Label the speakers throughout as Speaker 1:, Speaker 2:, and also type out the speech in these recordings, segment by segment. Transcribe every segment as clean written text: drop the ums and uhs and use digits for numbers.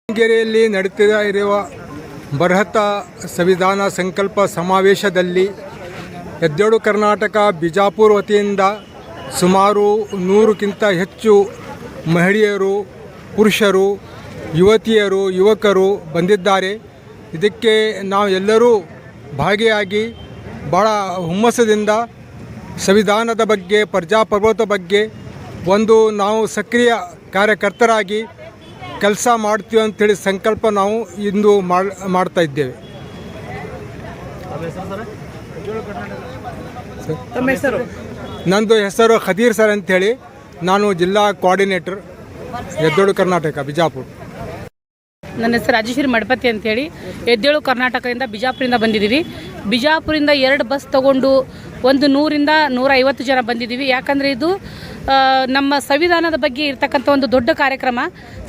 Speaker 1: ದಾವಣಗೆರೆಯಲ್ಲಿ ನಡೆಯುತ್ತಿರುವ ಬೃಹತ್ ಸಂವಿಧಾನ ಸಂಕಲ್ಪ ಸಮಾವೇಶದಲ್ಲಿ ಎದ್ದೇಳು ಕರ್ನಾಟಕ ಬಿಜಾಪುರ ವತಿಯಿಂದ ಸುಮಾರು 100ಕ್ಕಿಂತ ಹೆಚ್ಚು ಮಹಿಳೆಯರು, ಪುರುಷರು, ಯುವತಿಯರು, ಯುವಕರು ಬಂದಿದ್ದಾರೆ. ಇದಕ್ಕೆ ನಾವು ಎಲ್ಲರೂ ಭಾಗಿಯಾಗಿ ಭಾಳ ಹುಮ್ಮಸ್ಸದಿಂದ ಸಂವಿಧಾನದ ಬಗ್ಗೆ, ಪ್ರಜಾಪ್ರಭುತ್ವದ ಬಗ್ಗೆ ನಾವು ಸಕ್ರಿಯ ಕಾರ್ಯಕರ್ತರಾಗಿ ಕೆಲಸ ಮಾಡ್ತೀವಿ ಅಂತೇಳಿ ಸಂಕಲ್ಪ ನಾವು ಇಂದು ಮಾಡ್ತಾ ಇದ್ದೇವೆ. ನಂದು ಹೆಸರು ಖದೀರ್ ಸರ್ ಅಂಥೇಳಿ, ನಾನು ಜಿಲ್ಲಾ ಕೋಆರ್ಡಿನೇಟರ್ ಎದ್ದೇಳು ಕರ್ನಾಟಕ ಬಿಜಾಪುರ.
Speaker 2: ನನ್ನ ಹೆಸರು ರಾಜೇಶ್ವರಿ ಮಡಪತಿ ಅಂಥೇಳಿ ಎದ್ದೇಳು ಕರ್ನಾಟಕದಿಂದ ಬಿಜಾಪುರಿಂದ ಬಂದಿದ್ದೀವಿ. ಬಿಜಾಪುರಿಂದ 2 ಬಸ್ ತಗೊಂಡು 100ರಿಂದ 150 ಜನ ಬಂದಿದ್ದೀವಿ. ಯಾಕಂದರೆ ಇದು ನಮ್ಮ ಸಂವಿಧಾನದ ಬಗ್ಗೆ ಇರ್ತಕ್ಕಂಥ ಒಂದು ದೊಡ್ಡ ಕಾರ್ಯಕ್ರಮ.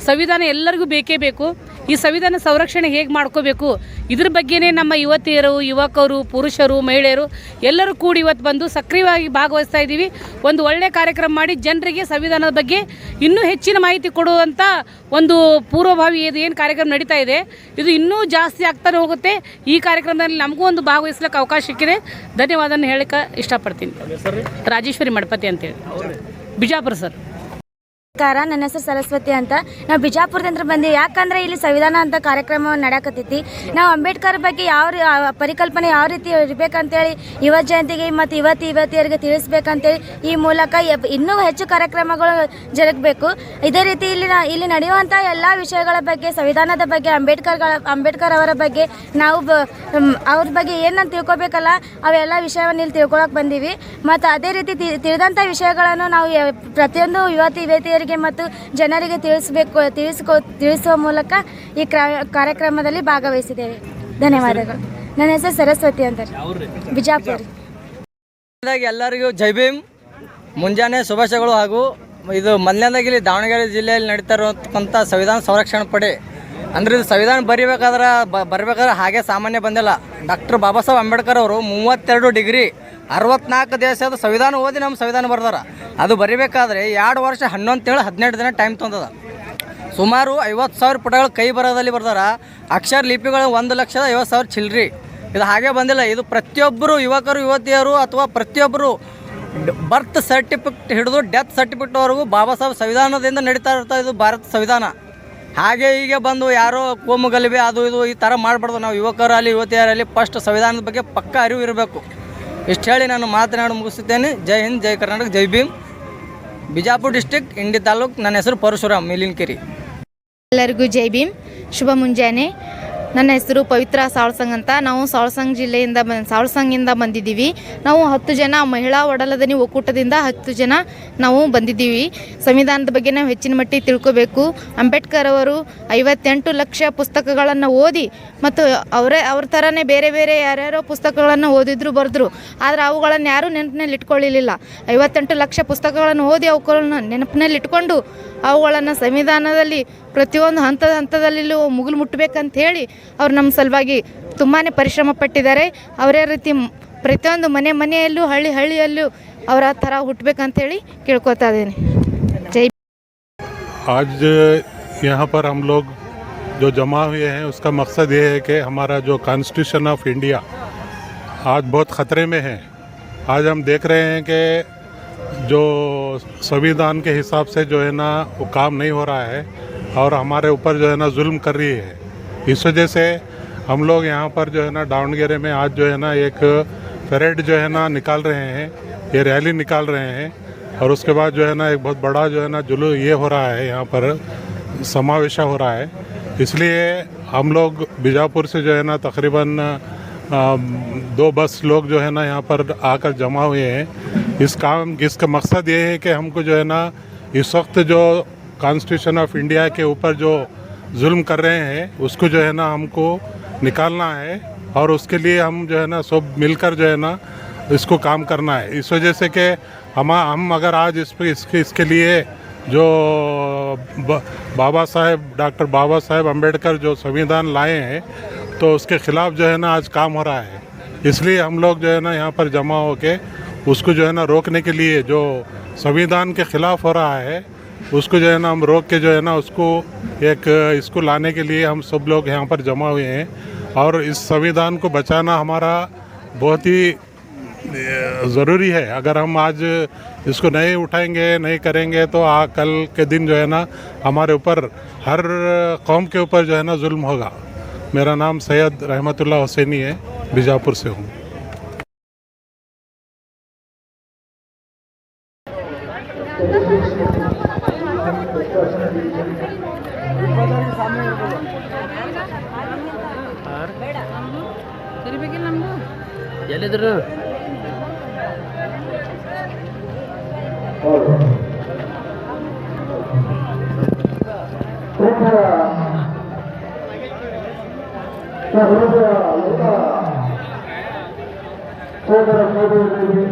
Speaker 2: ಸಂವಿಧಾನ ಎಲ್ಲರಿಗೂ ಬೇಕೇ ಬೇಕು. ಈ ಸಂವಿಧಾನ ಸಂರಕ್ಷಣೆ ಹೇಗೆ ಮಾಡ್ಕೋಬೇಕು ಇದ್ರ ಬಗ್ಗೆನೇ ನಮ್ಮ ಯುವತಿಯರು, ಯುವಕರು, ಪುರುಷರು, ಮಹಿಳೆಯರು ಎಲ್ಲರೂ ಕೂಡಿ ಇವತ್ತು ಬಂದು ಸಕ್ರಿಯವಾಗಿ ಭಾಗವಹಿಸ್ತಾ ಇದ್ದೀವಿ. ಒಂದು ಒಳ್ಳೆಯ ಕಾರ್ಯಕ್ರಮ ಮಾಡಿ ಜನರಿಗೆ ಸಂವಿಧಾನದ ಬಗ್ಗೆ ಇನ್ನೂ ಹೆಚ್ಚಿನ ಮಾಹಿತಿ ಕೊಡುವಂಥ ಒಂದು ಪೂರ್ವಭಾವಿ ಏನು ಕಾರ್ಯಕ್ರಮ ನಡೀತಾ ಇದೆ, ಇದು ಇನ್ನೂ ಜಾಸ್ತಿ ಆಗ್ತಾನೆ ಹೋಗುತ್ತೆ. ಈ ಕಾರ್ಯಕ್ರಮದಲ್ಲಿ ನಮಗೂ ಒಂದು ಭಾಗವಹಿಸ್ಲಿಕ್ಕೆ ಅವಕಾಶ ಸಿಕ್ಕಿದೆ. ಧನ್ಯವಾದನ ಹೇಳಕ್ಕೆ ಇಷ್ಟಪಡ್ತೀನಿ. ರಾಜೇಶ್ವರಿ ಮಡಪತಿ ಅಂತೇಳಿ, ಬಿಜಾಪುರ ಸರ್.
Speaker 3: ನಮಸ್ಕಾರ, ನನ್ನ ಹೆಸರು ಸರಸ್ವತಿ ಅಂತ. ನಾವು ಬಿಜಾಪುರದಿಂದ ಬಂದೀವಿ. ಯಾಕಂದರೆ ಇಲ್ಲಿ ಸಂವಿಧಾನ ಅಂತ ಕಾರ್ಯಕ್ರಮ ನಡೆಯಕತ್ತೈತಿ. ನಾವು ಅಂಬೇಡ್ಕರ್ ಬಗ್ಗೆ ಪರಿಕಲ್ಪನೆ ಯಾವ ರೀತಿ ಇರಬೇಕಂತೇಳಿ ಯುವ ಜಯಂತಿಗೆ ಮತ್ತು ಯುವತಿಯರಿಗೆ ತಿಳಿಸ್ಬೇಕಂತೇಳಿ ಈ ಮೂಲಕ ಇನ್ನೂ ಹೆಚ್ಚು ಕಾರ್ಯಕ್ರಮಗಳು ಜರುಗಬೇಕು. ಇದೇ ರೀತಿ ಇಲ್ಲಿ ನಡೆಯುವಂಥ ಎಲ್ಲ ವಿಷಯಗಳ ಬಗ್ಗೆ, ಸಂವಿಧಾನದ ಬಗ್ಗೆ, ಅಂಬೇಡ್ಕರ್ ಅವರ ಬಗ್ಗೆ ನಾವು ಅವ್ರ ಬಗ್ಗೆ ಏನಂತ ತಿಳ್ಕೊಬೇಕಲ್ಲ ಅವೆಲ್ಲ ವಿಷಯವನ್ನು ಇಲ್ಲಿ ತಿಳ್ಕೊಳಕ್ಕೆ ಬಂದೀವಿ. ಮತ್ತು ಅದೇ ರೀತಿ ತಿಳಿದಂಥ ವಿಷಯಗಳನ್ನು ನಾವು ಪ್ರತಿಯೊಂದು ಯುವತಿಯರಿಗೆ ಮತ್ತು ಜನರಿಗೆ ತಿಳಿಸುವ ಮೂಲಕ ಈ ಕಾರ್ಯಕ್ರಮದಲ್ಲಿ ಭಾಗವಹಿಸಿದ್ದೇವೆ. ಧನ್ಯವಾದಗಳು. ನನ್ನ ಹೆಸರು ಸರಸ್ವತಿ ಅಂತ, ಬಿಜಾಪುರ.
Speaker 4: ಎಲ್ಲರಿಗೂ ಜೈ ಭೀಮ್, ಮುಂಜಾನೆ ಶುಭಾಶಯಗಳು. ಹಾಗೂ ಇದು ಮೊದಲನೇದಾಗಿ ಇಲ್ಲಿ ದಾವಣಗೆರೆ ಜಿಲ್ಲೆಯಲ್ಲಿ ನಡೀತಾ ಇರತಕ್ಕಂಥ ಸಂವಿಧಾನ ಸಂರಕ್ಷಣಾ ಪಡೆ ಅಂದರೆ ಇದು ಸಂವಿಧಾನ ಬರಬೇಕಾದ್ರೆ ಹಾಗೆ ಸಾಮಾನ್ಯ ಬಂದಿಲ್ಲ. ಡಾಕ್ಟರ್ ಬಾಬಾ ಸಾಹೇಬ್ ಅಂಬೇಡ್ಕರ್ ಅವರು 32 ಡಿಗ್ರಿ 64 ದೇಶದ ಸಂವಿಧಾನ ಓದಿ ನಮ್ಮ ಸಂವಿಧಾನ ಬರ್ದಾರ. ಅದು ಬರೀಬೇಕಾದ್ರೆ 2 ವರ್ಷ 11 ತಿಂಗಳು 12 ದಿನ ಟೈಮ್ ತೊಂದದ. ಸುಮಾರು 50,000 ಪುಟಗಳು ಕೈ ಬರೋದಲ್ಲಿ ಬರ್ದಾರ. ಅಕ್ಷರ ಲಿಪಿಗಳು 1,50,000 ಚಿಲ್ಲರಿ. ಇದು ಹಾಗೆ ಬಂದಿಲ್ಲ. ಇದು ಪ್ರತಿಯೊಬ್ಬರು ಯುವಕರು, ಯುವತಿಯರು ಅಥವಾ ಪ್ರತಿಯೊಬ್ಬರು ಬರ್ತ್ ಸರ್ಟಿಫಿಕೇಟ್ ಹಿಡಿದು ಡೆತ್ ಸರ್ಟಿಫಿಕೇಟ್ವರೆಗೂ ಬಾಬಾ ಸಾಹೇಬ್ ಸಂವಿಧಾನದಿಂದ ನಡೀತಾ ಇರ್ತಾ ಇದು ಭಾರತ ಸಂವಿಧಾನ. ಹಾಗೆ ಹೀಗೆ ಬಂದು ಯಾರೋ ಕೋಮು ಗಲಭೆ ಅದು ಇದು ಈ ಥರ ಮಾಡಬಾರ್ದು. ನಾವು ಯುವಕರಲ್ಲಿ ಯುವತಿಯರಲ್ಲಿ ಫಸ್ಟ್ ಸಂವಿಧಾನದ ಬಗ್ಗೆ ಪಕ್ಕ ಅರಿವು ಇರಬೇಕು. ಇಷ್ಟು ಹೇಳಿ ನಾನು ಮಾತನಾಡಿ ಮುಗಿಸುತ್ತೇನೆ. ಜೈ ಹಿಂದ್, ಜೈ ಕರ್ನಾಟಕ, ಜೈ ಭೀಮ್. ಬಿಜಾಪುರ ಡಿಸ್ಟಿಕ್, ಇಂಡಿ ತಾಲೂಕು. ನನ್ನ ಹೆಸರು ಪರಶುರಾಮ್ ಮಿಲಿನ್ಕೆರಿ.
Speaker 5: ಎಲ್ಲರಿಗೂ ಜೈ ಭೀಮ್, ಶುಭ ಮುಂಜಾನೆ. ನನ್ನ ಹೆಸರು ಪವಿತ್ರ ಸಾಳ್ಸಂಗ್ ಅಂತ. ನಾವು ಸಾಳ್ಸಂಗ್ ಜಿಲ್ಲೆಯಿಂದ ಸಾಳ್ಸಂಗಿಂದ ಬಂದಿದ್ದೀವಿ. ನಾವು 10 ಜನ ಮಹಿಳಾ ಒಡಲದನಿ ಒಕ್ಕೂಟದಿಂದ 10 ಜನ ನಾವು ಬಂದಿದ್ದೀವಿ. ಸಂವಿಧಾನದ ಬಗ್ಗೆ ನಾವು ಹೆಚ್ಚಿನ ಮಟ್ಟಿಗೆ ತಿಳ್ಕೋಬೇಕು. ಅಂಬೇಡ್ಕರ್ ಅವರು 58 ಲಕ್ಷ ಪುಸ್ತಕಗಳನ್ನು ಓದಿ ಮತ್ತು ಅವ್ರ ಥರನೇ ಬೇರೆ ಬೇರೆ ಯಾರ್ಯಾರೋ ಪುಸ್ತಕಗಳನ್ನು ಓದಿದ್ರು ಬರೆದ್ರು. ಆದರೆ ಅವುಗಳನ್ನು ಯಾರೂ ನೆನಪಿನಲ್ಲಿ ಇಟ್ಕೊಳ್ಳಲಿಲ್ಲ. 58 ಲಕ್ಷ ಪುಸ್ತಕಗಳನ್ನು ಓದಿ ಅವುಗಳನ್ನು ನೆನಪಿನಲ್ಲಿ ಇಟ್ಕೊಂಡು ಅವುಗಳನ್ನು ಸಂವಿಧಾನದಲ್ಲಿ ಪ್ರತಿಯೊಂದು ಹಂತದಲ್ಲೂ ಮುಗಿಲು ಮುಟ್ಟಬೇಕಂತ ಹೇಳಿ ಅವ್ರು ನಮ್ಮ ಸಲುವಾಗಿ ತುಂಬಾ ಪರಿಶ್ರಮ ಪಟ್ಟಿದ್ದಾರೆ. ಅವರೇ ರೀತಿ ಪ್ರತಿಯೊಂದು ಮನೆಯಲ್ಲೂ ಹಳ್ಳಿಯಲ್ಲೂ ಅವರ ಥರ ಹುಟ್ಟಬೇಕಂತೇಳಿ ಕೇಳ್ಕೊತಾ ಇದ್ದೀನಿ. ಜೈ.
Speaker 6: आज यहाँ पर हम लोग जो जमा हुए हैं उसका मकसद ये है कि हमारा जो कॉन्स्टिट्यूशन ऑफ इंडिया आज बहुत ख़तरे में है. आज हम देख रहे हैं कि जो संविधान के हिसाब से जो है ना वो काम नहीं हो रहा है और हमारे ऊपर जो है ना जुल्म कर रही है. इस वजह से हम लोग यहाँ पर जो है ना दावणगेरे में आज जो है ना एक परेड जो है ना निकाल रहे हैं, ये रैली निकाल रहे हैं. और उसके बाद जो है ना एक बहुत बड़ा जो है ना जुलूस ये हो रहा है, यहाँ पर समावेश हो रहा है. इसलिए हम लोग बीजापुर से जो है ना तकरीबन 2 बस लोग जो है ना यहाँ पर आकर जमा हुए हैं. इसका मकसद ये है कि हमको जो है ना इस वक्त जो कॉन्स्टिट्यूशन ऑफ इंडिया के ऊपर जो जुल्म कर रहे हैं उसको जो है ना हमको निकालना है. और उसके लिए हम जो है ना सब मिलकर जो है ना इसको काम करना है. इस वजह से कि हम अगर आज इसके लिए जो डॉक्टर बाबा साहेब अंबेडकर जो संविधान लाए हैं तो उसके ख़िलाफ़ जो है ना आज काम हो रहा है. इसलिए हम लोग जो है ना यहाँ पर जमा होके उसको जो है ना रोकने के लिए जो संविधान के ख़िलाफ़ हो रहा है उसको जो है ना हम रोक के जो है ना उसको एक इसको लाने के लिए हम सब लोग यहाँ पर जमा हुए हैं। और इस संविधान को बचाना हमारा बहुत ही ज़रूरी है। अगर हम आज इसको नहीं उठाएंगे, नहीं करेंगे तो कल के दिन जो है ना हमारे ऊपर हर कौम के ऊपर जो है ना जुल्म होगा। मेरा नाम सैयद रहमतुल्ला हुसैनी है, बीजापुर से हूँ।
Speaker 4: ಎಲ್ಲಿದ್ರು
Speaker 7: ಸೋದರ ಸೋದರಿಯರಿಗೆ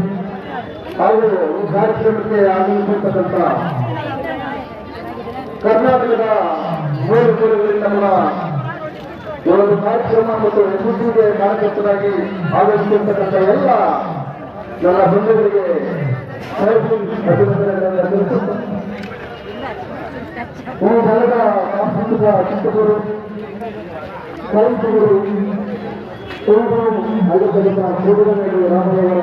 Speaker 7: ಹಾಗೂ ಈ ಕಾರ್ಯಕ್ರಮಕ್ಕೆ ಆಗಮಿಸಿರ್ತಕ್ಕಂಥ ಕರ್ನಾಟಕದ ಮೂರು ಜಿಲ್ಲೆಗಳಿಂದ ಕೂಡ ಈ ಒಂದು ಕಾರ್ಯಕ್ರಮ ಮತ್ತು ಯಶಸ್ವಿಗೆ ಕಾರ್ಯಕರ್ತರಾಗಿ ಆಗಮಿಸಿರ್ತಕ್ಕಂಥ ಎಲ್ಲ ನನ್ನ ಬಂಧುಗಳಿಗೆ ಅಭಿನಂದನೆಗಳನ್ನು ಸಲ್ಲಿಸುತ್ತೇನೆ. ಈ ನೆಲದ ಸಾಂಸ್ಕೃತಿಕ ಚಿಂತಕರು, ಸಾಹಿತಿಗಳು, ಆಗತಕ್ಕಂಥ ಕೂಡಲೇ ರಾಮದೇವರ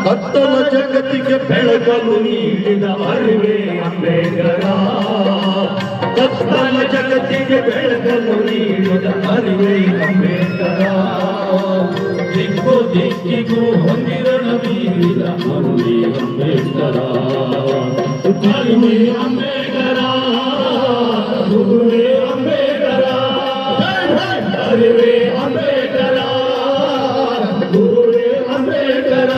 Speaker 8: ಕತ್ತಲ ಜಗತ್ತಿಗೆ ಬೆಳಕನ್ನು ನೀಡಿದ ಅರಿವೇ ಅಂಬೇಡ್ಕರ. ಕತ್ತಲ ಜಗತ್ತಿಗೆ ಬೆಳಕನ್ನು ನೀಡಿದ ಅರಿವೇ ಅಂಬೇಡ್ಕರ. ದಿಕ್ಕು ದಿಕ್ಕಿಗೂ ಹೊಂದಿರಣ ಬೀರಿದ ಅರಿವೇ ಅಂಬೇಡ್ಕರ. ಅರಿವೇ ಅಂಬೇಡ್ಕರ. ಹರಿವೇ ಅಂಬೇಡ್ಕರ ಗುರುವೇ ಅಂಬೇಡ್ಕರ.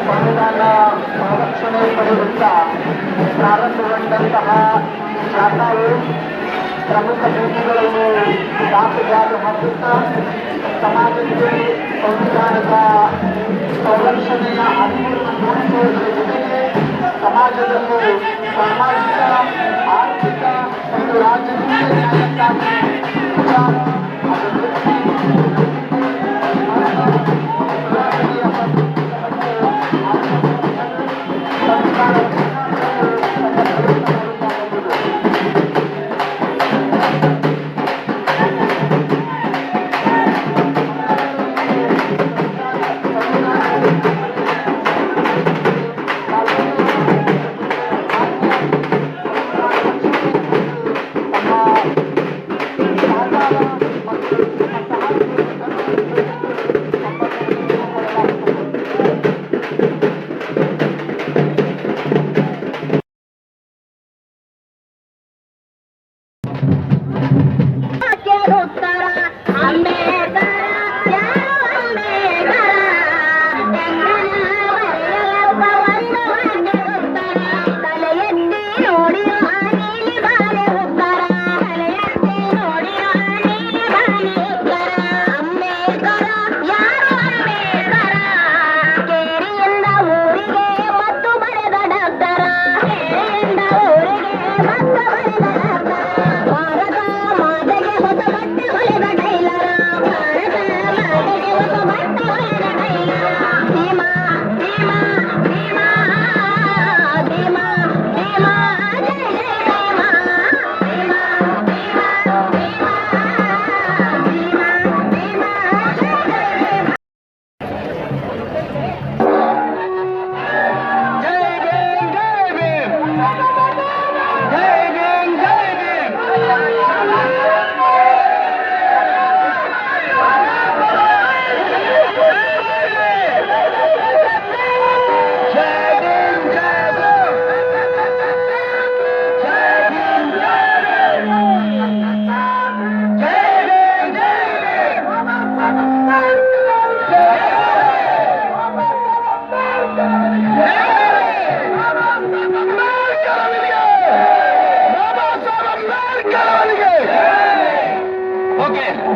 Speaker 7: ಸಂವಿಧಾನ ಸಂರಕ್ಷಣೆ ಪಡೆಯುತ್ತ ಪ್ರಾರಂಭಗೊಂಡಂತಹ ಶಾಖಾವು ಪ್ರಮುಖ ನೀತಿಗಳನ್ನು ದಾಖಲಾಗಿ ಹಾಕುತ್ತಾ ಸಮಾಜಕ್ಕೆ ಸಂವಿಧಾನದ ಸಂರಕ್ಷಣೆಯ ಅರಿವನ್ನು ಮೂಡಿಸುವುದರ ಜೊತೆಗೆ ಸಮಾಜದಲ್ಲಿ ಸಾಮಾಜಿಕ ಆರ್ಥಿಕ ಮತ್ತು ರಾಜಕೀಯ ನ್ಯಾಯಕ್ಕಾಗಿ ವಿಚಾರ ಅಭಿವೃದ್ಧಿ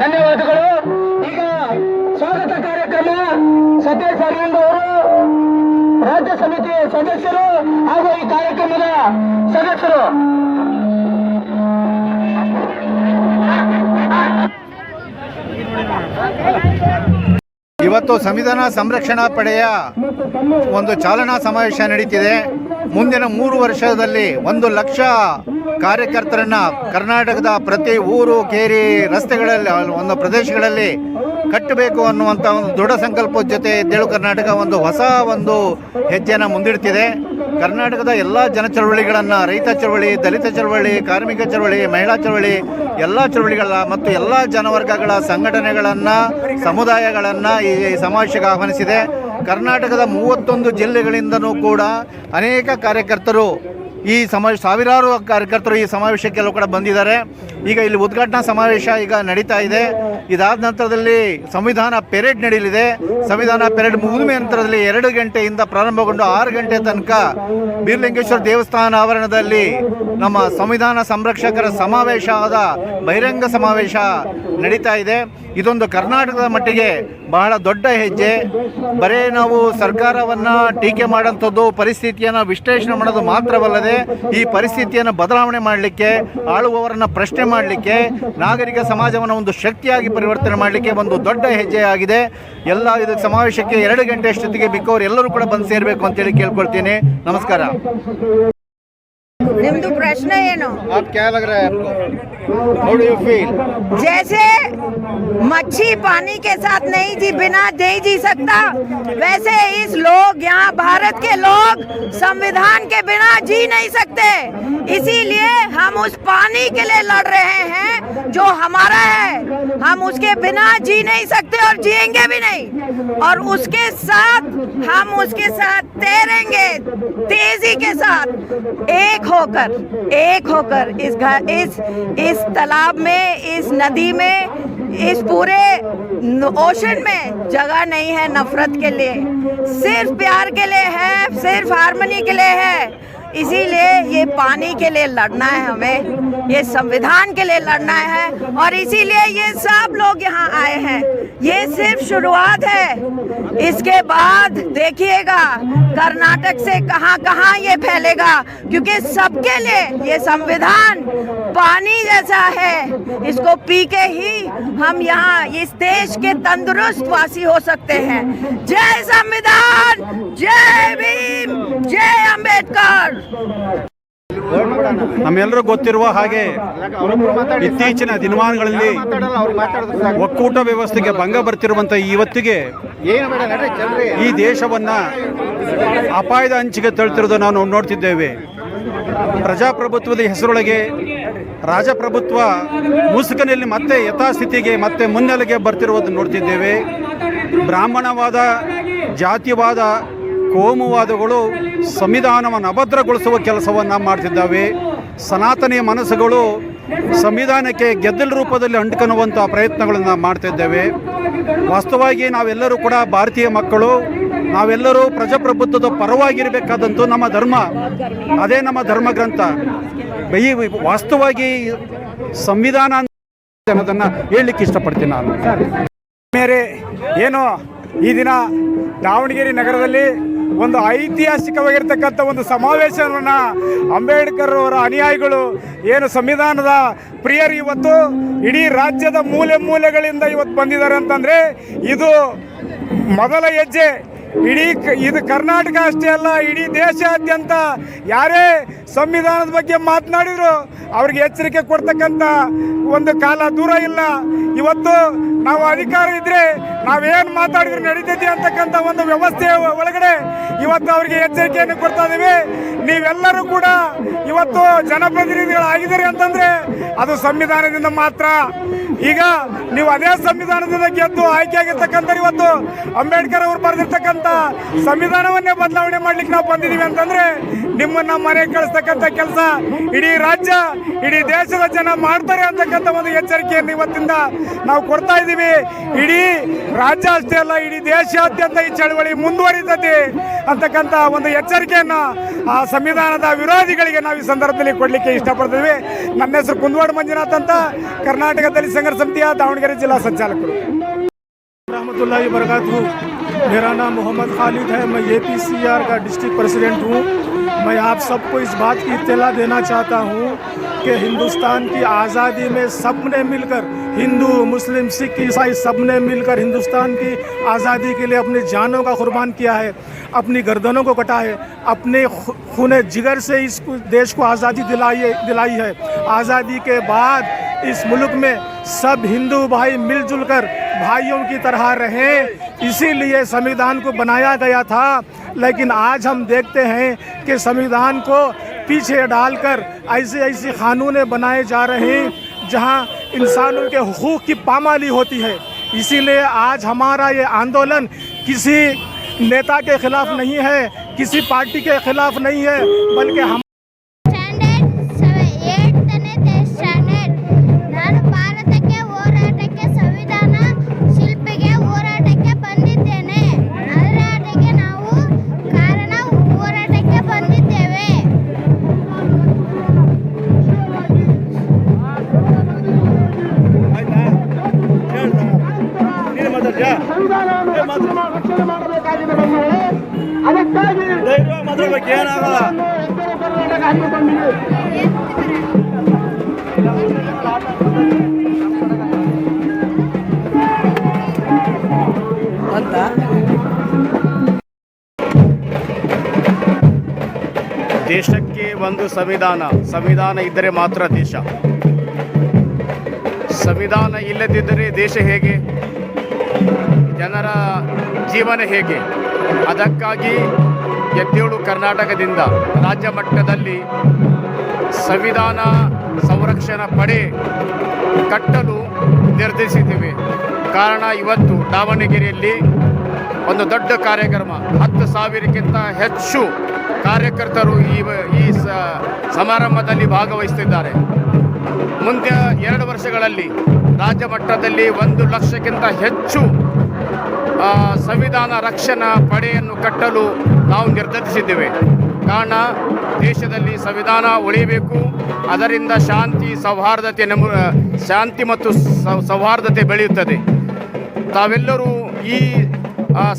Speaker 7: ಧನ್ಯವಾದಗಳು. ಈಗ ಸ್ವಾಗತ ಕಾರ್ಯಕ್ರಮ ಸತೀಶ್ ಅರವಿಂದ್ ಅವರು ರಾಜ್ಯ ಸಮಿತಿ ಸದಸ್ಯರು ಹಾಗೂ ಈ ಕಾರ್ಯಕ್ರಮದ ಸದಸ್ಯರು.
Speaker 9: ಇವತ್ತು ಸಂವಿಧಾನ ಸಂರಕ್ಷಣಾ ಪಡೆಯ ಒಂದು ಚಾಲನಾ ಸಮಾವೇಶ ನಡೀತಿದೆ. ಮುಂದಿನ 3 ವರ್ಷದಲ್ಲಿ 1 ಲಕ್ಷ ಕಾರ್ಯಕರ್ತರನ್ನು ಕರ್ನಾಟಕದ ಪ್ರತಿ ಊರು ಕೇರಿ ರಸ್ತೆಗಳಲ್ಲಿ ಒಂದು ಪ್ರದೇಶಗಳಲ್ಲಿ ಕಟ್ಟಬೇಕು ಅನ್ನುವಂಥ ಒಂದು ದೃಢ ಸಂಕಲ್ಪದ ಜೊತೆ ಎದ್ದೇಳು ಕರ್ನಾಟಕ ಒಂದು ಹೊಸ ಹೆಜ್ಜೆಯನ್ನು ಮುಂದಿಡ್ತಿದೆ. ಕರ್ನಾಟಕದ ಎಲ್ಲ ಜನ ಚಳವಳಿಗಳನ್ನು, ರೈತ ಚಳವಳಿ, ದಲಿತ ಚಳವಳಿ, ಕಾರ್ಮಿಕ ಚಳವಳಿ, ಮಹಿಳಾ ಚಳವಳಿ, ಎಲ್ಲ ಚಳವಳಿಗಳ ಮತ್ತು ಎಲ್ಲ ಜನವರ್ಗಗಳ ಸಂಘಟನೆಗಳನ್ನು, ಸಮುದಾಯಗಳನ್ನು ಈ ಸಮಾವೇಶಕ್ಕೆ ಆಹ್ವಾನಿಸಿದೆ. ಕರ್ನಾಟಕದ 31 ಜಿಲ್ಲೆಗಳಿಂದನೂ ಕೂಡ ಅನೇಕ ಕಾರ್ಯಕರ್ತರು ಈ ಸಾವಿರಾರು ಕಾರ್ಯಕರ್ತರು ಈ ಸಮಾವೇಶಕ್ಕೆಲ್ಲ ಕೂಡ ಬಂದಿದ್ದಾರೆ. ಈಗ ಇಲ್ಲಿ ಉದ್ಘಾಟನಾ ಸಮಾವೇಶ ಈಗ ನಡೀತಾ ಇದೆ. ಇದಾದ ನಂತರದಲ್ಲಿ ಸಂವಿಧಾನ ಪೆರೇಡ್ ನಡೆಯಲಿದೆ. ಸಂವಿಧಾನ ಪೆರೇಡ್ ಮುಗಿದ ನಂತರದಲ್ಲಿ 2 ಗಂಟೆಯಿಂದ ಪ್ರಾರಂಭಗೊಂಡು 6 ಗಂಟೆ ತನಕ ಬೀರಲಿಂಗೇಶ್ವರ ದೇವಸ್ಥಾನ ಆವರಣದಲ್ಲಿ ನಮ್ಮ ಸಂವಿಧಾನ ಸಂರಕ್ಷಕರ ಸಮಾವೇಶದ ಬಹಿರಂಗ ಸಮಾವೇಶ ನಡೀತಾ ಇದೆ. ಇದೊಂದು ಕರ್ನಾಟಕದ ಮಟ್ಟಿಗೆ ಬಹಳ ದೊಡ್ಡ ಹೆಜ್ಜೆ. ಬರೇ ನಾವು ಸರ್ಕಾರವನ್ನು ಟೀಕೆ ಮಾಡೋಂಥದ್ದು, ಪರಿಸ್ಥಿತಿಯನ್ನು ವಿಶ್ಲೇಷಣೆ ಮಾಡೋದು ಮಾತ್ರವಲ್ಲದೆ ಈ ಪರಿಸ್ಥಿತಿಯನ್ನು ಬದಲಾವಣೆ ಮಾಡಲಿಕ್ಕೆ, ಆಳುವವರನ್ನು ಪ್ರಶ್ನೆ ಮಾಡಲಿಕ್ಕೆ, ನಾಗರಿಕ ಸಮಾಜವನ್ನು ಒಂದು ಶಕ್ತಿಯಾಗಿ ಪರಿವರ್ತನೆ ಮಾಡಲಿಕ್ಕೆ ಒಂದು ದೊಡ್ಡ ಹೆಜ್ಜೆ ಆಗಿದೆ. ಎಲ್ಲ ಇದು ಸಮಾವೇಶಕ್ಕೆ 2 ಗಂಟೆ ಅಷ್ಟೊತ್ತಿಗೆ ಮಿಕ್ಕವರು ಎಲ್ಲರೂ ಕೂಡ ಬಂದು ಸೇರಬೇಕು ಅಂತೇಳಿ ಕೇಳ್ಕೊಳ್ತೀನಿ. ನಮಸ್ಕಾರ.
Speaker 10: निम्दु प्रश्न ಏನು?
Speaker 9: आप क्या लग रहा है आपको? How do you feel?
Speaker 10: जैसे मच्छी पानी के साथ बिना नहीं जी सकता, वैसे इस लोग यहाँ भारत के लोग संविधान के बिना जी नहीं सकते. इसीलिए हम उस पानी के लिए लड़ रहे हैं जो हमारा है. हम उसके बिना जी नहीं सकते और जिएंगे भी नहीं. और उसके साथ हम उसके साथ तैरेंगे तेजी के साथ, एक होकर इस तालाब में, इस नदी में, इस पूरे ओशन में जगह नहीं है नफरत के लिए, सिर्फ प्यार के लिए है, सिर्फ हार्मनी के लिए है। इसीलिए ये पानी के लिए लड़ना है हमें, ये संविधान के लिए लड़ना है और इसीलिए ये सब लोग यहाँ आए हैं। ये सिर्फ शुरुआत है, इसके बाद देखिएगा कर्नाटक से कहाँ कहाँ ये फैलेगा, क्योंकि सबके लिए ये संविधान पानी जैसा है। इसको पी के ही हम यहाँ इस देश के तंदुरुस्त वासी हो सकते हैं। जय संविधान, जय भीम, जय अंबेडकर।
Speaker 9: ನಮ್ಮೆಲ್ಲರೂ ಗೊತ್ತಿರುವ ಹಾಗೆ ಇತ್ತೀಚಿನ ದಿನಮಾನಗಳಲ್ಲಿ ಒಕ್ಕೂಟ ವ್ಯವಸ್ಥೆಗೆ ಭಂಗ ಬರ್ತಿರುವಂಥ ಇವತ್ತಿಗೆ ಈ ದೇಶವನ್ನ ಅಪಾಯದ ಅಂಚಿಗೆ ತಳ್ತಿರೋದು ನಾವು ನೋಡ್ತಿದ್ದೇವೆ. ಪ್ರಜಾಪ್ರಭುತ್ವದ ಹೆಸರೊಳಗೆ ರಾಜಪ್ರಭುತ್ವ ಮುಸುಕಿನಲ್ಲಿ ಮತ್ತೆ ಯಥಾಸ್ಥಿತಿಗೆ ಮತ್ತೆ ಮುನ್ನೆಲೆಗೆ ಬರ್ತಿರುವುದನ್ನು ನೋಡ್ತಿದ್ದೇವೆ. ಬ್ರಾಹ್ಮಣವಾದ, ಜಾತಿವಾದ, ಕೋಮುವಾದಗಳು ಸಂವಿಧಾನವನ್ನು ಅಭದ್ರಗೊಳಿಸುವ ಕೆಲಸವನ್ನು ಮಾಡ್ತಿದ್ದಾವೆ. ಸನಾತನಿಯ ಮನಸ್ಸುಗಳು ಸಂವಿಧಾನಕ್ಕೆ ಗೆದ್ದಲ ರೂಪದಲ್ಲಿ ಅಂಟ್ಕೊಳ್ಳುವಂಥ ಪ್ರಯತ್ನಗಳನ್ನು ಮಾಡ್ತಿದ್ದೇವೆ. ವಾಸ್ತವವಾಗಿ ನಾವೆಲ್ಲರೂ ಕೂಡ ಭಾರತೀಯ ಮಕ್ಕಳು, ನಾವೆಲ್ಲರೂ ಪ್ರಜಾಪ್ರಭುತ್ವದ ಪರವಾಗಿರಬೇಕಾದಂತೂ ನಮ್ಮ ಧರ್ಮ, ಅದೇ ನಮ್ಮ ಧರ್ಮ ಗ್ರಂಥ. ಈ ವಾಸ್ತವವಾಗಿ ಸಂವಿಧಾನ ಅನ್ನೋದನ್ನು ಹೇಳಲಿಕ್ಕೆ ಇಷ್ಟಪಡ್ತೀನಿ ನಾನು.
Speaker 1: ಮೇರೆ ಏನು ಈ ದಿನ ದಾವಣಗೆರೆ ನಗರದಲ್ಲಿ ಒಂದು ಐತಿಹಾಸಿಕವಾಗಿರ್ತಕ್ಕಂಥ ಒಂದು ಸಮಾವೇಶವನ್ನು ಅಂಬೇಡ್ಕರ್ ಅವರ ಅನುಯಾಯಿಗಳು ಏನು ಸಂವಿಧಾನದ ಪ್ರಿಯರು ಇವತ್ತು ಇಡೀ ರಾಜ್ಯದ ಮೂಲೆ ಮೂಲೆಗಳಿಂದ ಇವತ್ತು ಬಂದಿದ್ದಾರೆ ಅಂತಂದರೆ ಇದು ಮೊದಲ ಹೆಜ್ಜೆ. ಇದು ಕರ್ನಾಟಕ ಅಷ್ಟೇ ಅಲ್ಲ, ಇಡೀ ದೇಶಾದ್ಯಂತ ಯಾರೇ ಸಂವಿಧಾನದ ಬಗ್ಗೆ ಮಾತನಾಡಿದ್ರು ಅವ್ರಿಗೆ ಎಚ್ಚರಿಕೆ ಕೊಡ್ತಕ್ಕಂಥ ಒಂದು ಕಾಲ ದೂರ ಇಲ್ಲ. ಇವತ್ತು ನಾವು ಅಧಿಕಾರ ಇದ್ರೆ ನಾವೇನು ಮಾತಾಡಿದ್ರು ನಡೀತೈತಿ ಅಂತಕ್ಕಂಥ ಒಂದು ವ್ಯವಸ್ಥೆ ಒಳಗಡೆ ಇವತ್ತು ಅವರಿಗೆ ಎಚ್ಚರಿಕೆಯನ್ನು ಕೊಡ್ತಾ ಇದ್ದೀವಿ. ನೀವೆಲ್ಲರೂ ಕೂಡ ಇವತ್ತು ಜನಪ್ರತಿನಿಧಿಗಳಾಗಿದ್ದೀರಿ ಅಂತಂದರೆ ಅದು ಸಂವಿಧಾನದಿಂದ ಮಾತ್ರ. ಈಗ ನೀವು ಅದೇ ಸಂವಿಧಾನದಿಂದ ಗೆದ್ದು ಆಯ್ಕೆಯಾಗಿರ್ತಕ್ಕಂಥ ಇವತ್ತು ಅಂಬೇಡ್ಕರ್ ಅವರು ಬರೆದಿರ್ತಕ್ಕಂಥ ಸಂವಿಧಾನವನ್ನೇ ಬದಲಾವಣೆ ಮಾಡ್ಲಿಕ್ಕೆ ನಾವು ಬಂದಿದ್ದೀವಿ ಅಂತಂದರೆ ನಿಮ್ಮನ್ನ ಮನೆಗೆ ಕಳಿಸ್ತಕ್ಕಂಥ ಕೆಲಸ ಇಡೀ ರಾಜ್ಯ, ಇಡೀ ದೇಶದ ಜನ ಮಾಡ್ತಾರೆ ಅಂತಕ್ಕಂಥ ಒಂದು ಎಚ್ಚರಿಕೆಯನ್ನು ಇವತ್ತಿಂದ ನಾವು ಕೊಡ್ತಾ ಇದ್ದೀವಿ. ಇಡೀ ರಾಜ್ಯ ಅಷ್ಟೇ ಅಲ್ಲ, ಇಡೀ ದೇಶಾದ್ಯಂತ ಈ ಚಳವಳಿ ಮುಂದುವರಿತದೆ ಅಂತಕ್ಕಂಥ ಒಂದು ಎಚ್ಚರಿಕೆಯನ್ನು ಆ ಸಂವಿಧಾನದ ವಿರೋಧಿಗಳಿಗೆ ನಾವು ಈ ಸಂದರ್ಭದಲ್ಲಿ ಕೊಡಲಿಕ್ಕೆ ಇಷ್ಟಪಡ್ತೀವಿ. ನನ್ನ ಹೆಸರು ಕುಂದವಾಡ ಮಂಜುನಾಥ್ ಅಂತ, ಕರ್ನಾಟಕ ದಲಿತ ಸಂಘರ್ಷ ಸಮಿತಿಯ ದಾವಣಗೆರೆ ಜಿಲ್ಲಾ ಸಂಚಾಲಕರು.
Speaker 11: रहमतुल्लाहि बरकातहू। मेरा नाम मोहम्मद खालिद है, मैं APCR का डिस्ट्रिक्ट प्रेसिडेंट हूँ। मैं आप सबको इस बात की इत्तला देना चाहता हूँ कि हिंदुस्तान की आज़ादी में सबने मिलकर, हिंदू, मुस्लिम, सिख, ईसाई सबने मिलकर हिंदुस्तान की आज़ादी के लिए अपनी जानों का कुर्बान किया है, अपनी गर्दनों को कटा है, अपने खूने जिगर से इस देश को आज़ादी दिलाई है। आज़ादी के बाद इस मुल्क में सब हिंदू भाई मिलजुल कर भाइयों की तरह रहें, इसीलिए संविधान को बनाया गया था। लेकिन आज हम देखते हैं कि संविधान को पीछे डालकर ऐसे कानून बनाए जा रहे हैं जहां इंसानों के हुकूक की पामाली होती है। इसीलिए आज हमारा ये आंदोलन किसी नेता के खिलाफ नहीं है, किसी पार्टी के खिलाफ नहीं है, बल्कि हम
Speaker 9: ದೇಶಕ್ಕೆ ಒಂದು ಸಂವಿಧಾನ ಇದ್ದರೆ ಮಾತ್ರ ದೇಶ. ಸಂವಿಧಾನ ಇಲ್ಲದಿದ್ದರೆ ದೇಶ ಹೇಗೆ, ಜನರ ಜೀವನ ಹೇಗೆ? ಅದಕ್ಕಾಗಿ ಎದ್ದೇಳು ಕರ್ನಾಟಕದಿಂದ ರಾಜ್ಯ ಮಟ್ಟದಲ್ಲಿ ಸಂವಿಧಾನ ಸಂರಕ್ಷಣಾ ಪಡೆ ಕಟ್ಟಲು ನಿರ್ಧರಿಸಿದ್ದೇವೆ. ಕಾರಣ ಇವತ್ತು ದಾವಣಗೆರೆಯಲ್ಲಿ ಒಂದು ದೊಡ್ಡ ಕಾರ್ಯಕ್ರಮ, 10,000ಕ್ಕಿಂತ ಹೆಚ್ಚು ಕಾರ್ಯಕರ್ತರು ಈ ಸಮಾರಂಭದಲ್ಲಿ ಭಾಗವಹಿಸುತ್ತಿದ್ದಾರೆ.
Speaker 1: ಮುಂದಿನ 2 ವರ್ಷಗಳಲ್ಲಿ ರಾಜ್ಯ ಮಟ್ಟದಲ್ಲಿ 1 ಲಕ್ಷಕ್ಕಿಂತ ಹೆಚ್ಚು ಸಂವಿಧಾನ ರಕ್ಷಣಾ ಪಡೆಯನ್ನು ಕಟ್ಟಲು ನಾವು ನಿರ್ಧರಿಸಿದ್ದೇವೆ. ಕಾರಣ ದೇಶದಲ್ಲಿ ಸಂವಿಧಾನ ಉಳಿಯಬೇಕು, ಅದರಿಂದ ಶಾಂತಿ ಮತ್ತು ಸೌಹಾರ್ದತೆ ಬೆಳೆಯುತ್ತದೆ. ತಾವೆಲ್ಲರೂ ಈ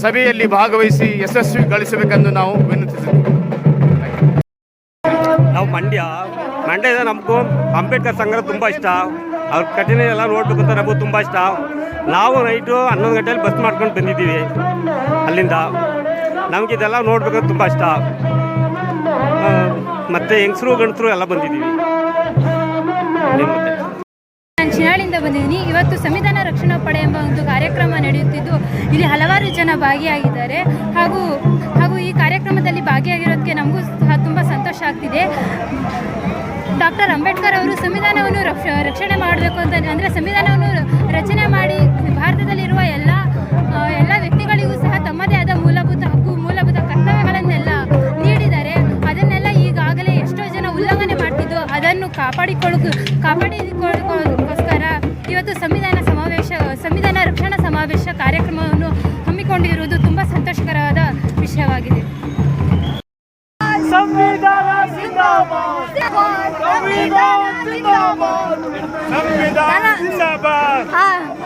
Speaker 1: ಸಭೆಯಲ್ಲಿ ಭಾಗವಹಿಸಿ ಯಶಸ್ವಿಗೊಳಿಸಬೇಕೆಂದು ನಾವು ವಿನಂತಿಸಿದ್ದೇವೆ.
Speaker 12: ನಾವು ಮಂಡ್ಯದ ನಮಗೂ ಅಂಬೇಡ್ಕರ್ ಸಂಘ ತುಂಬ ಇಷ್ಟ. ಅವ್ರ ಕಠಿಣ ಎಲ್ಲ ನೋಡ್ಬೇಕು ಅಂತ ನಮಗೂ ತುಂಬ ಇಷ್ಟ. ನಾವು ನೈಟು 11 ಗಂಟೆಯಲ್ಲಿ ಬಸ್ ಮಾಡ್ಕೊಂಡು ಬಂದಿದ್ದೀವಿ ಅಲ್ಲಿಂದ. ನಮಗಿದೆಲ್ಲ ನೋಡ್ಬೇಕಂತ ತುಂಬ ಇಷ್ಟ. ಮತ್ತು ಹೆಂಗಸರು ಗಂಡಸರು ಎಲ್ಲ ಬಂದಿದ್ದೀವಿ.
Speaker 3: ನಾನು ಶಿನಾಳಿಂದ ಬಂದಿದ್ದೀನಿ. ಇವತ್ತು ಸಂವಿಧಾನ ರಕ್ಷಣಾ ಪಡೆ ಎಂಬ ಒಂದು ಕಾರ್ಯಕ್ರಮ ನಡೆಯುತ್ತಿದ್ದು ಇಲ್ಲಿ ಹಲವಾರು ಜನ ಭಾಗಿಯಾಗಿದ್ದಾರೆ. ಹಾಗೂ ಈ ಕಾರ್ಯಕ್ರಮದಲ್ಲಿ ಭಾಗಿಯಾಗಿರೋದಕ್ಕೆ ನಮಗೂ ಸಹ ತುಂಬ ಸಂತೋಷ ಆಗ್ತಿದೆ. ಡಾಕ್ಟರ್ ಅಂಬೇಡ್ಕರ್ ಅವರು ಸಂವಿಧಾನವನ್ನು ರಕ್ಷಣೆ ಮಾಡಬೇಕು ಅಂತ ಅಂದರೆ ಸಂವಿಧಾನವನ್ನು ರಚನೆ ಮಾಡಿ ಭಾರತದಲ್ಲಿರುವ ಎಲ್ಲ ವ್ಯಕ್ತಿಗಳಿಗೂ ಸಹ ತಮ್ಮದೇ ಆದ ಮೂಲಭೂತ ಹಕ್ಕು ಮೂಲಭೂತ ಕರ್ತವ್ಯಗಳನ್ನೆಲ್ಲ ನೀಡಿದ್ದಾರೆ. ಅದನ್ನೆಲ್ಲ ಈಗಾಗಲೇ ಎಷ್ಟೋ ಜನ ಉಲ್ಲಂಘನೆ ಮಾಡ್ತಿದ್ದು ಅದನ್ನು ಕಾಪಾಡಿಕೊಳ್ಳೋದಕ್ಕೋಸ್ಕರ ಇವತ್ತು ಸಂವಿಧಾನ ರಕ್ಷಣಾ ಸಮಾವೇಶ ಕಾರ್ಯಕ್ರಮವನ್ನು ಹಮ್ಮಿಕೊಂಡಿರುವುದು ತುಂಬ ಸಂತೋಷಕರವಾದ ವಿಷಯವಾಗಿದೆ.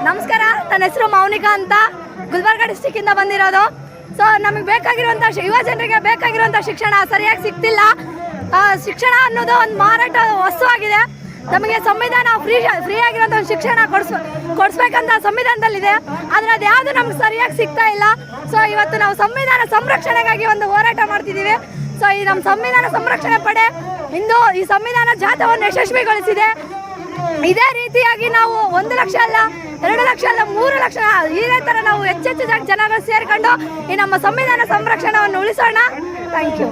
Speaker 3: ನಮಸ್ಕಾರ, ನನ್ನ ಹೆಸರು ಮೌನಿಕಾ ಅಂತ, ಗುಲ್ಬರ್ಗ ಡಿಸ್ಟಿಕ್ಕಿಂದ ಬಂದಿರೋದು. ಸೊ ನಮಗೆ ಬೇಕಾಗಿರುವಂಥ ಯುವ ಜನರಿಗೆ ಬೇಕಾಗಿರುವಂಥ ಶಿಕ್ಷಣ ಸರಿಯಾಗಿ ಸಿಗ್ತಿಲ್ಲ. ಶಿಕ್ಷಣ ಅನ್ನೋದು ಒಂದು ಮಾರಾಟ ವಸ್ತು ಆಗಿದೆ. ನಮಗೆ ಸಂವಿಧಾನ ಫ್ರೀ ಆಗಿರೋಂಥ ಒಂದು ಶಿಕ್ಷಣ ಕೊಡಿಸ್ಬೇಕಂತ ಸಂವಿಧಾನದಲ್ಲಿದೆ, ಆದರೆ ಅದು ಯಾವುದು ನಮ್ಗೆ ಸರಿಯಾಗಿ ಸಿಗ್ತಾ ಇಲ್ಲ. ಸೊ ಇವತ್ತು ನಾವು ಸಂವಿಧಾನ ಸಂರಕ್ಷಣೆಗಾಗಿ ಒಂದು ಹೋರಾಟ ಮಾಡ್ತಿದ್ದೀವಿ. ಸೊ ಈ ನಮ್ಮ ಸಂವಿಧಾನ ಸಂರಕ್ಷಣೆ ಪಡೆ ಇಂದು ಈ ಸಂವಿಧಾನ ಜಾಥಾವನ್ನು ಯಶಸ್ವಿಗೊಳಿಸಿದೆ. ಇದೇ ರೀತಿಯಾಗಿ ನಾವು 1 ಲಕ್ಷ ಅಲ್ಲ, 2 ಲಕ್ಷ ಅಲ್ಲ, 3 ಲಕ್ಷ ಇದೇ ಥರ ನಾವು ಹೆಚ್ಚೆಚ್ಚು ಜನಗಳು ಸೇರ್ಕೊಂಡು ಈ ನಮ್ಮ ಸಂವಿಧಾನ ಸಂರಕ್ಷಣೆಯನ್ನು ಉಳಿಸೋಣ. Thank you.